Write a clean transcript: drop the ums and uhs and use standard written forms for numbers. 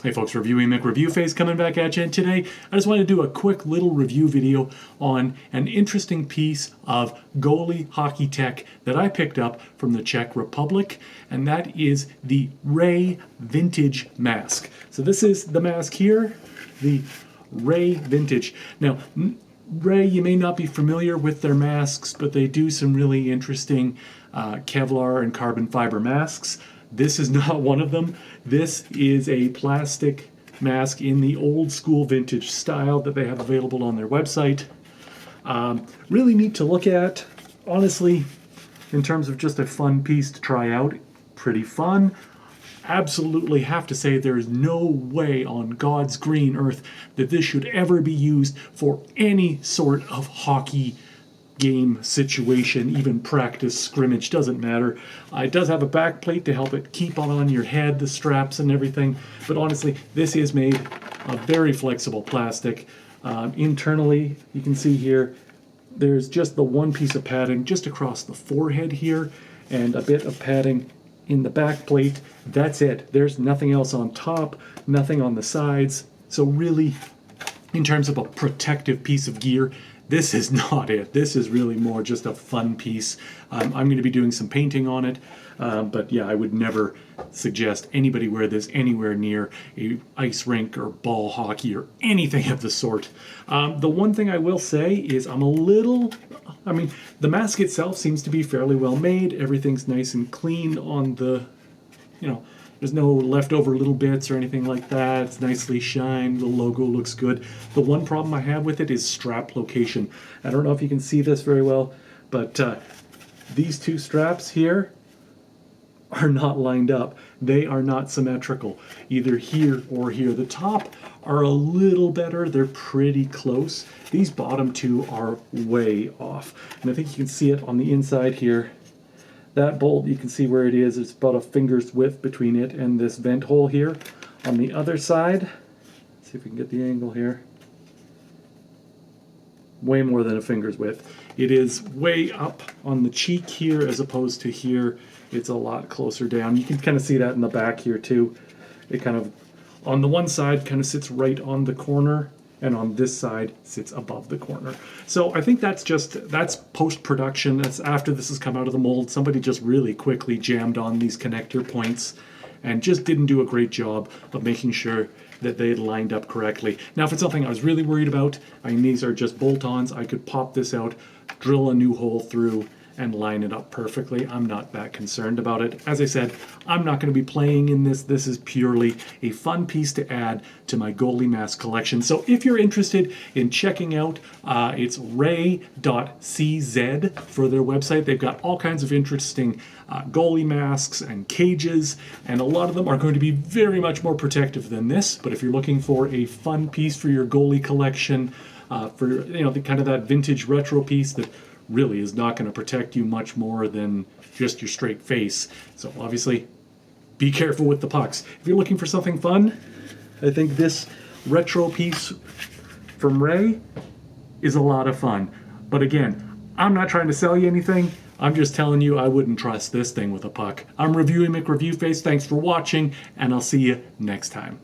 Hey folks, Reviewy McReviewface coming back at you, and today I just want to do a quick little review video on an interesting piece of goalie hockey tech that I picked up from the Czech Republic, and that is the Ray Vintage mask. So this is the mask here, the Ray Vintage. Now, Ray, you may not be familiar with their masks, but they do some really interesting Kevlar and carbon fiber masks. This is not one of them. This is a plastic mask in the old school vintage style that they have available on their website. Really neat to look at. Honestly, in terms of just a fun piece to try out, pretty fun. Absolutely have to say there is no way on God's green earth that this should ever be used for any sort of hockey game situation, even practice, scrimmage, doesn't matter. It does have a back plate to help it keep on your head, the straps and everything, but honestly, this is made of very flexible plastic. Internally, you can see here, there's just the one piece of padding just across the forehead here, and a bit of padding in the back plate. That's it. There's nothing else on top, nothing on the sides. So really, in terms of a protective piece of gear, this is not it. This is really more just a fun piece. I'm going to be doing some painting on it, but yeah, I would never suggest anybody wear this anywhere near a ice rink or ball hockey or anything of the sort. The one thing I will say is the mask itself seems to be fairly well made. Everything's nice and clean on the, there's no leftover little bits or anything like that. It's nicely shined. The logo looks good. The one problem I have with it is strap location. I don't know if you can see this very well, but these two straps here are not lined up. They are not symmetrical, either here or here. The top are a little better. They're pretty close. These bottom two are way off. And I think you can see it on the inside here. That bolt, you can see where it is. It's about a finger's width between it and this vent hole here. On the other side, let's see if we can get the angle here. Way more than a finger's width. It is way up on the cheek here as opposed to here. It's a lot closer down. You can kind of see that in the back here too. It kind of, on the one side, kind of sits right on the corner, and on this side sits above the corner. So I think that's post-production. That's after this has come out of the mold. Somebody just really quickly jammed on these connector points and just didn't do a great job of making sure that they had lined up correctly. Now, if it's something I was really worried about, these are just bolt-ons. I could pop this out, drill a new hole through, and line it up perfectly. I'm not that concerned about it. As I said, I'm not going to be playing in this. This is purely a fun piece to add to my goalie mask collection. So if you're interested in checking out, it's ray.cz for their website. They've got all kinds of interesting goalie masks and cages, and a lot of them are going to be very much more protective than this. But if you're looking for a fun piece for your goalie collection, for the kind of that vintage retro piece that really is not going to protect you much more than just your straight face. So obviously, be careful with the pucks. If you're looking for something fun, I think this retro piece from Ray is a lot of fun. But again, I'm not trying to sell you anything. I'm just telling you I wouldn't trust this thing with a puck. I'm Reviewy McReviewface. Thanks for watching, and I'll see you next time.